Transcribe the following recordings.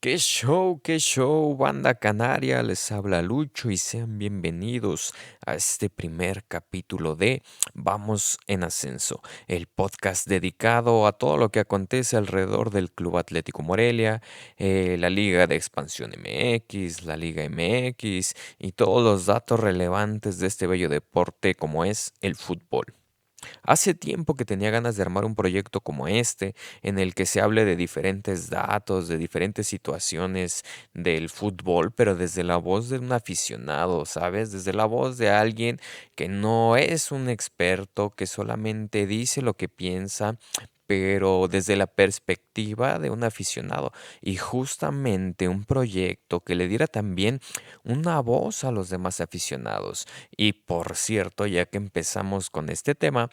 Qué show, banda canaria, les habla Lucho y sean bienvenidos a este primer capítulo de Vamos en Ascenso, el podcast dedicado a todo lo que acontece alrededor del Club Atlético Morelia, la Liga de Expansión MX, la Liga MX y todos los datos relevantes de este bello deporte como es el fútbol. Hace tiempo que tenía ganas de armar un proyecto como este, en el que se hable de diferentes datos, de diferentes situaciones del fútbol, pero desde la voz de un aficionado, ¿sabes? Desde la voz de alguien que no es un experto, que solamente dice lo que piensa, pero desde la perspectiva de un aficionado. Y justamente un proyecto que le diera también una voz a los demás aficionados. Y por cierto, ya que empezamos con este tema,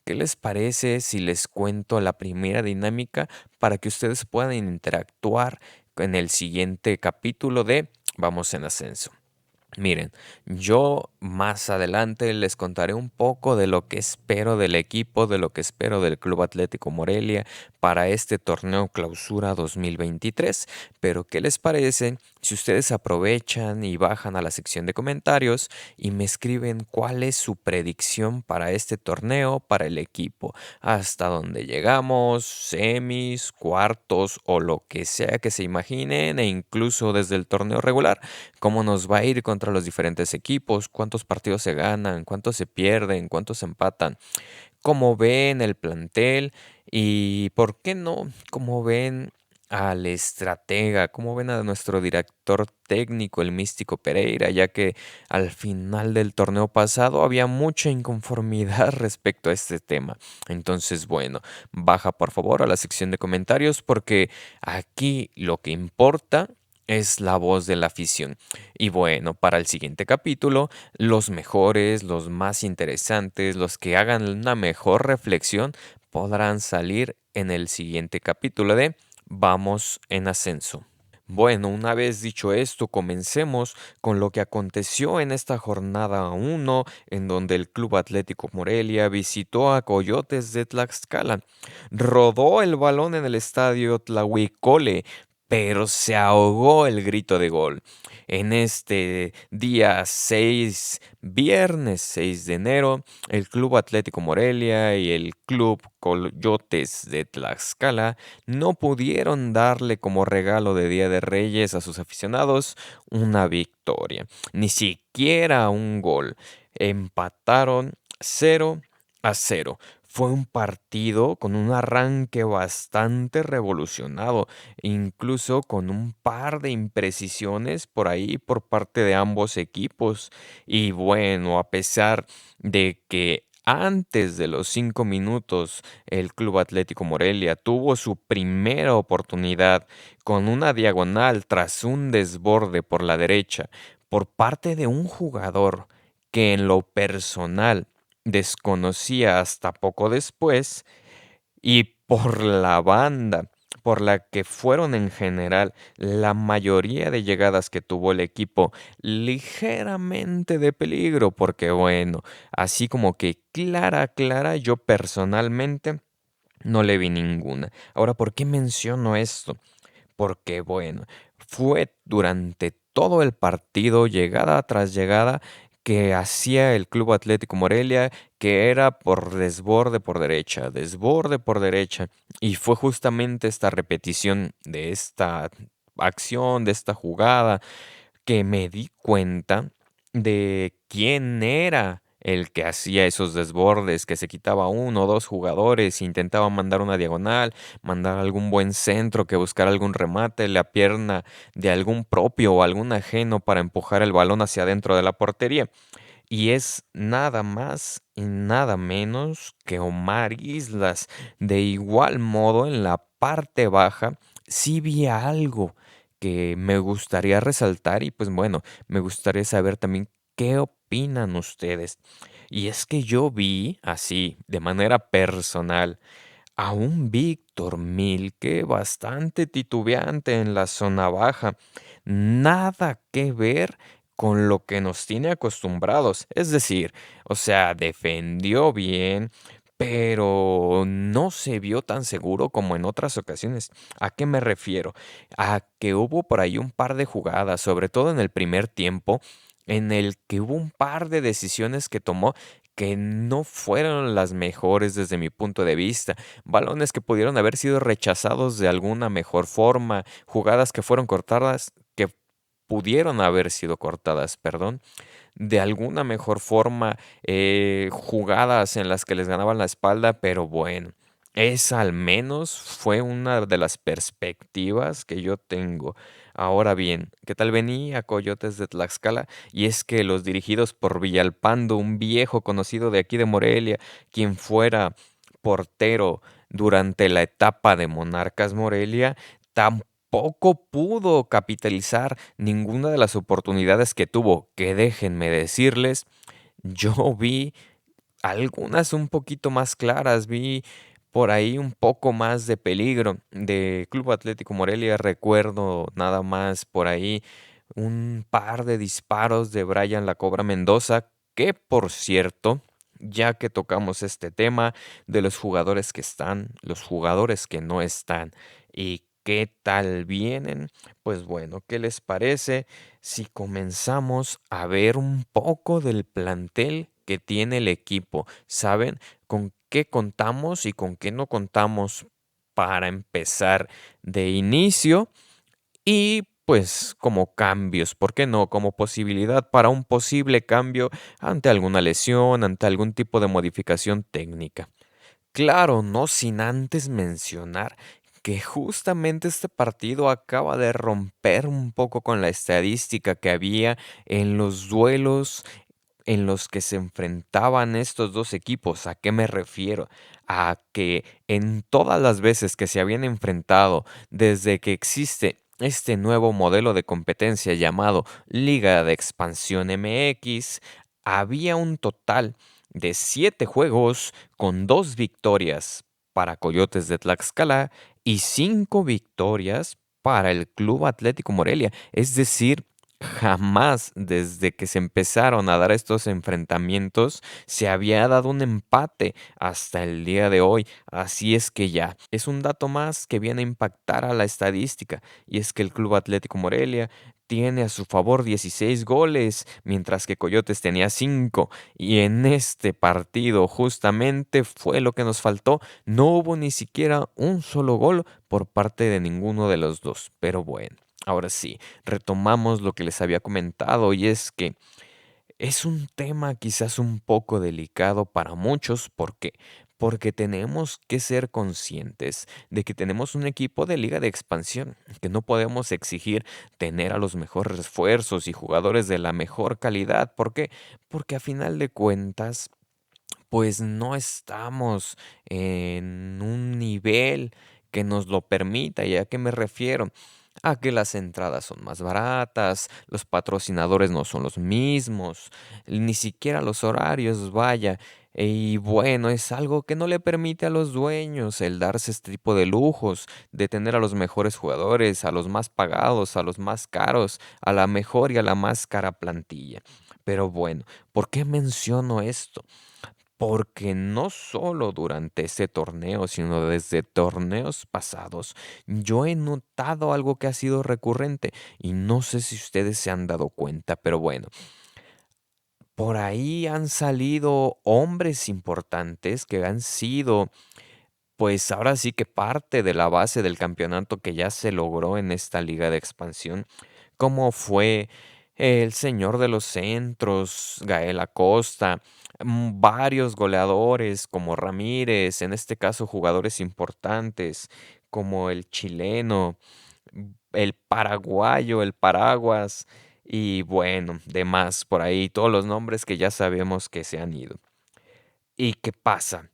¿qué les parece si les cuento la primera dinámica para que ustedes puedan interactuar en el siguiente capítulo de Vamos en Ascenso? Miren, yo más adelante les contaré un poco de lo que espero del equipo, de lo que espero del Club Atlético Morelia para este torneo Clausura 2023. Pero, ¿qué les parece si ustedes aprovechan y bajan a la sección de comentarios y me escriben cuál es su predicción para este torneo, para el equipo? Hasta donde llegamos, semis, cuartos o lo que sea que se imaginen e incluso desde el torneo regular, cómo nos va a ir contra los diferentes equipos, cuántos partidos se ganan, cuántos se pierden, cuántos se empatan, cómo ven el plantel y, ¿por qué no?, cómo ven al estratega, cómo ven a nuestro director técnico, el Místico Pereira, ya que al final del torneo pasado había mucha inconformidad respecto a este tema. Entonces, bueno, baja por favor a la sección de comentarios porque aquí lo que importa es la voz de la afición. Y bueno, para el siguiente capítulo, los mejores, los más interesantes, los que hagan una mejor reflexión, podrán salir en el siguiente capítulo de Vamos en Ascenso. Bueno, una vez dicho esto, comencemos con lo que aconteció en esta jornada 1, en donde el Club Atlético Morelia visitó a Coyotes de Tlaxcala. Rodó el balón en el estadio Tlahuicole, pero se ahogó el grito de gol. En este día 6, viernes 6 de enero, el Club Atlético Morelia y el Club Coyotes de Tlaxcala no pudieron darle como regalo de Día de Reyes a sus aficionados una victoria, ni siquiera un gol. Empataron 0-0. Fue un partido con un arranque bastante revolucionado, incluso con un par de imprecisiones por ahí por parte de ambos equipos. Y bueno, a pesar de que antes de los 5 minutos el Club Atlético Morelia tuvo su primera oportunidad con una diagonal tras un desborde por la derecha por parte de un jugador que en lo personal desconocía hasta poco después, y por la banda por la que fueron en general la mayoría de llegadas que tuvo el equipo ligeramente de peligro, porque bueno, así como que clara, yo personalmente no le vi ninguna. Ahora, ¿por qué menciono esto? Porque bueno, fue durante todo el partido, llegada tras llegada, que hacía el Club Atlético Morelia, que era por desborde por derecha, y fue justamente esta repetición de esta acción, de esta jugada, que me di cuenta de quién era el que hacía esos desbordes, que se quitaba uno o dos jugadores, intentaba mandar una diagonal, mandar algún buen centro, que buscar algún remate, la pierna de algún propio o algún ajeno para empujar el balón hacia adentro de la portería. Y es nada más y nada menos que Omar Islas. De igual modo, en la parte baja, sí vi algo que me gustaría resaltar y pues bueno, me gustaría saber también qué opinan ustedes. Y es que yo vi así, de manera personal, a un Víctor Milke bastante titubeante en la zona baja. Nada que ver con lo que nos tiene acostumbrados. Es decir, o sea, defendió bien, pero no se vio tan seguro como en otras ocasiones. ¿A qué me refiero? A que hubo por ahí un par de jugadas, sobre todo en el primer tiempo, en el que hubo un par de decisiones que tomó que no fueron las mejores desde mi punto de vista. Balones que pudieron haber sido rechazados de alguna mejor forma, jugadas que fueron cortadas, que pudieron haber sido cortadas, perdón, de alguna mejor forma, jugadas en las que les ganaban la espalda, pero bueno, esa al menos fue una de las perspectivas que yo tengo. Ahora bien, ¿qué tal venía Coyotes de Tlaxcala? Y es que los dirigidos por Villalpando, un viejo conocido de aquí de Morelia, quien fuera portero durante la etapa de Monarcas Morelia, tampoco pudo capitalizar ninguna de las oportunidades que tuvo, que déjenme decirles, yo vi algunas un poquito más claras, vi por ahí un poco más de peligro de Club Atlético Morelia. Recuerdo nada más por ahí un par de disparos de Brian La Cobra Mendoza, que por cierto, ya que tocamos este tema de los jugadores que están, los jugadores que no están y qué tal vienen, pues bueno, ¿qué les parece si comenzamos a ver un poco del plantel que tiene el equipo? ¿Saben con qué contamos y con qué no contamos para empezar de inicio? Y pues como cambios, ¿por qué no? Como posibilidad para un posible cambio ante alguna lesión, ante algún tipo de modificación técnica. Claro, no sin antes mencionar que justamente este partido acaba de romper un poco con la estadística que había en los duelos en los que se enfrentaban estos dos equipos. ¿A qué me refiero? A que en todas las veces que se habían enfrentado desde que existe este nuevo modelo de competencia llamado Liga de Expansión MX, había un total de 7 juegos con 2 victorias para Coyotes de Tlaxcala y 5 victorias para el Club Atlético Morelia. Es decir, jamás desde que se empezaron a dar estos enfrentamientos se había dado un empate hasta el día de hoy. Así es que ya es un dato más que viene a impactar a la estadística, y es que el Club Atlético Morelia tiene a su favor 16 goles, mientras que Coyotes tenía 5. Y en este partido justamente fue lo que nos faltó. No hubo ni siquiera un solo gol por parte de ninguno de los dos. Pero bueno, ahora sí, retomamos lo que les había comentado, y es que es un tema quizás un poco delicado para muchos. ¿Por qué? Porque tenemos que ser conscientes de que tenemos un equipo de liga de expansión, que no podemos exigir tener a los mejores refuerzos y jugadores de la mejor calidad. ¿Por qué? Porque a final de cuentas, pues no estamos en un nivel que nos lo permita. ¿Y a qué me refiero? A que las entradas son más baratas, los patrocinadores no son los mismos, ni siquiera los horarios, vaya. Y bueno, es algo que no le permite a los dueños el darse este tipo de lujos, de tener a los mejores jugadores, a los más pagados, a los más caros, a la mejor y a la más cara plantilla. Pero bueno, ¿por qué menciono esto? Porque no solo durante ese torneo, sino desde torneos pasados, yo he notado algo que ha sido recurrente y no sé si ustedes se han dado cuenta, pero bueno, por ahí han salido hombres importantes que han sido, pues ahora sí que parte de la base del campeonato que ya se logró en esta liga de expansión, como fue el señor de los centros, Gael Acosta, varios goleadores como Ramírez, en este caso jugadores importantes como el chileno, el paraguayo, el Paraguas y bueno, demás por ahí, todos los nombres que ya sabemos que se han ido. ¿Y qué pasa?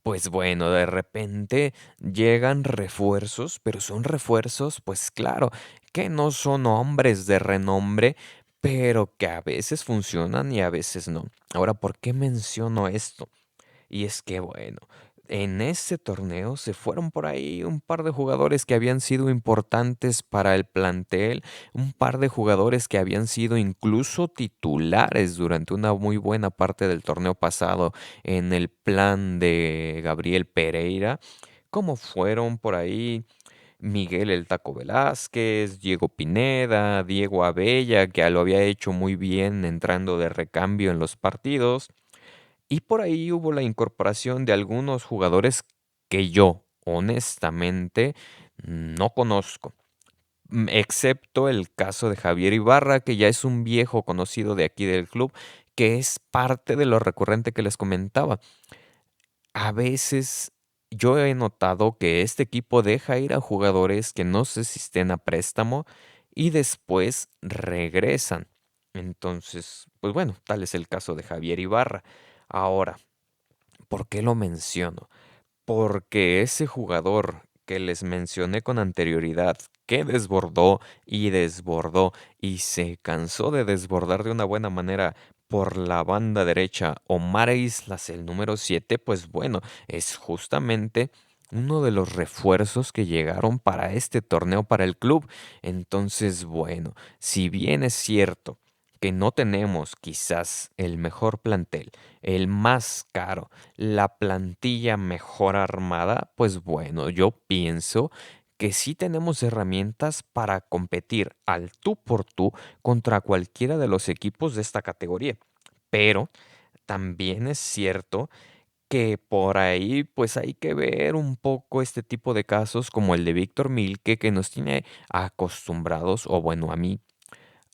Pues bueno, de repente llegan refuerzos, pero son refuerzos, pues claro, que no son hombres de renombre, pero que a veces funcionan y a veces no. Ahora, ¿por qué menciono esto? Y es que, bueno, en este torneo se fueron por ahí un par de jugadores que habían sido importantes para el plantel, un par de jugadores que habían sido incluso titulares durante una muy buena parte del torneo pasado en el plan de Gabriel Pereira, como fueron por ahí Miguel El Taco Velázquez, Diego Pineda, Diego Abella, que ya lo había hecho muy bien entrando de recambio en los partidos. Y por ahí hubo la incorporación de algunos jugadores que yo, honestamente, no conozco. Excepto el caso de Javier Ibarra, que ya es un viejo conocido de aquí del club, que es parte de lo recurrente que les comentaba. A veces yo he notado que este equipo deja ir a jugadores que no sé si estén a préstamo y después regresan. Entonces, pues bueno, tal es el caso de Javier Ibarra. Ahora, ¿por qué lo menciono? Porque ese jugador que les mencioné con anterioridad, que desbordó y desbordó y se cansó de desbordar de una buena manera por la banda derecha, Omar Islas, el número 7, pues bueno, es justamente uno de los refuerzos que llegaron para este torneo para el club. Entonces, bueno, si bien es cierto que no tenemos quizás el mejor plantel, el más caro, la plantilla mejor armada, pues bueno, yo pienso que sí tenemos herramientas para competir al tú por tú contra cualquiera de los equipos de esta categoría. Pero también es cierto que por ahí pues hay que ver un poco este tipo de casos como el de Víctor Milke que nos tiene acostumbrados, o bueno, a mí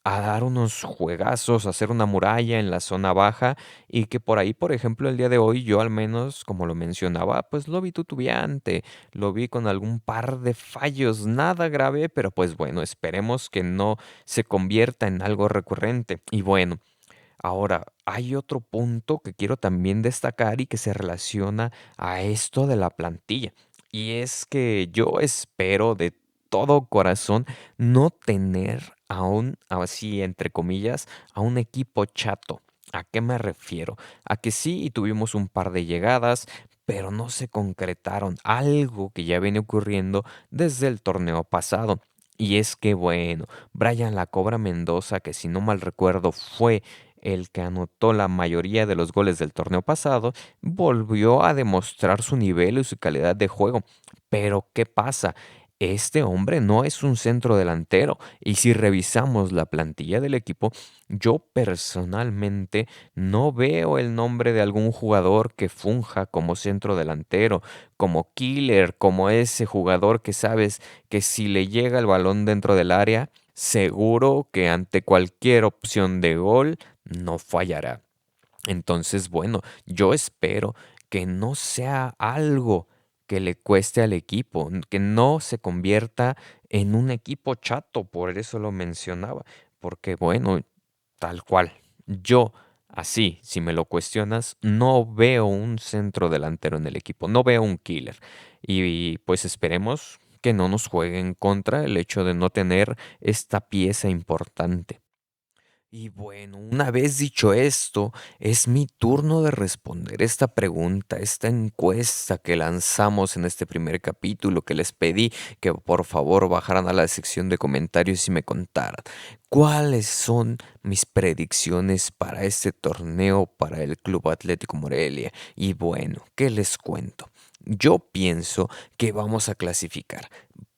a dar unos juegazos, a hacer una muralla en la zona baja y que por ahí, por ejemplo, el día de hoy yo al menos, como lo mencionaba, pues lo vi tutubiante, lo vi con algún par de fallos, nada grave, pero pues bueno, esperemos que no se convierta en algo recurrente. Y bueno, ahora hay otro punto que quiero también destacar y que se relaciona a esto de la plantilla. Y es que yo espero de todo corazón no tener aún, así entre comillas, a un equipo chato. ¿A qué me refiero? A que sí tuvimos un par de llegadas, pero no se concretaron. Algo que ya viene ocurriendo desde el torneo pasado. Y es que, bueno, Brian La Cobra Mendoza, que si no mal recuerdo fue el que anotó la mayoría de los goles del torneo pasado, volvió a demostrar su nivel y su calidad de juego. Pero, ¿qué pasa? Este hombre no es un centro delantero y si revisamos la plantilla del equipo, yo personalmente no veo el nombre de algún jugador que funja como centro delantero, como killer, como ese jugador que sabes que si le llega el balón dentro del área, seguro que ante cualquier opción de gol no fallará. Entonces, bueno, yo espero que no sea algo que le cueste al equipo, que no se convierta en un equipo chato, por eso lo mencionaba, porque bueno, tal cual, yo así, si me lo cuestionas, no veo un centro delantero en el equipo, no veo un killer. Y pues esperemos que no nos juegue en contra el hecho de no tener esta pieza importante. Y bueno, una vez dicho esto, es mi turno de responder esta pregunta, esta encuesta que lanzamos en este primer capítulo, que les pedí que por favor bajaran a la sección de comentarios y me contaran cuáles son mis predicciones para este torneo para el Club Atlético Morelia. Y bueno, ¿qué les cuento? Yo pienso que vamos a clasificar.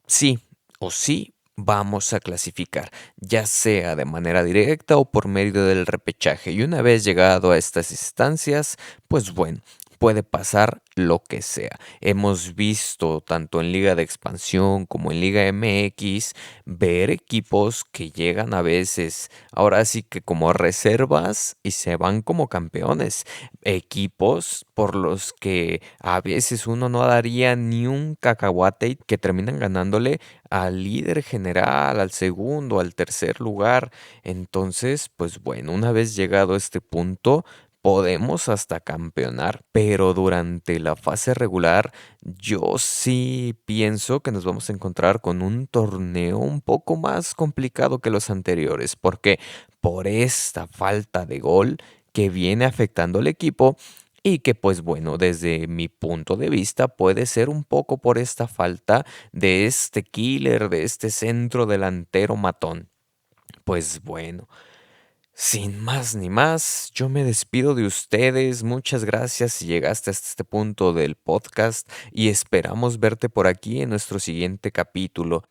Sí o sí vamos a clasificar, ya sea de manera directa o por medio del repechaje. Y una vez llegado a estas instancias, pues bueno, puede pasar lo que sea. Hemos visto tanto en Liga de Expansión como en Liga MX ver equipos que llegan a veces, ahora sí que como reservas y se van como campeones. Equipos por los que a veces uno no daría ni un cacahuate y que terminan ganándole al líder general, al segundo, al tercer lugar. Entonces, pues bueno, una vez llegado a este punto, podemos hasta campeonar, pero durante la fase regular yo sí pienso que nos vamos a encontrar con un torneo un poco más complicado que los anteriores. ¿Por qué? Por esta falta de gol que viene afectando al equipo y que pues bueno, desde mi punto de vista puede ser un poco por esta falta de este killer, de este centro delantero matón. Pues bueno, sin más ni más, yo me despido de ustedes. Muchas gracias si llegaste hasta este punto del podcast y esperamos verte por aquí en nuestro siguiente capítulo.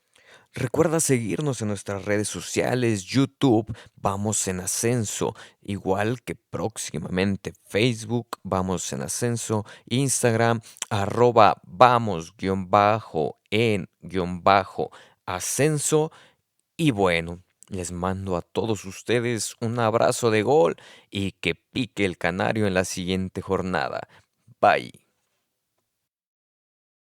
Recuerda seguirnos en nuestras redes sociales, YouTube, Vamos en Ascenso, igual que próximamente Facebook, Vamos en Ascenso, Instagram, @vamos_en_ascenso. Y bueno, les mando a todos ustedes un abrazo de gol y que pique el canario en la siguiente jornada. Bye.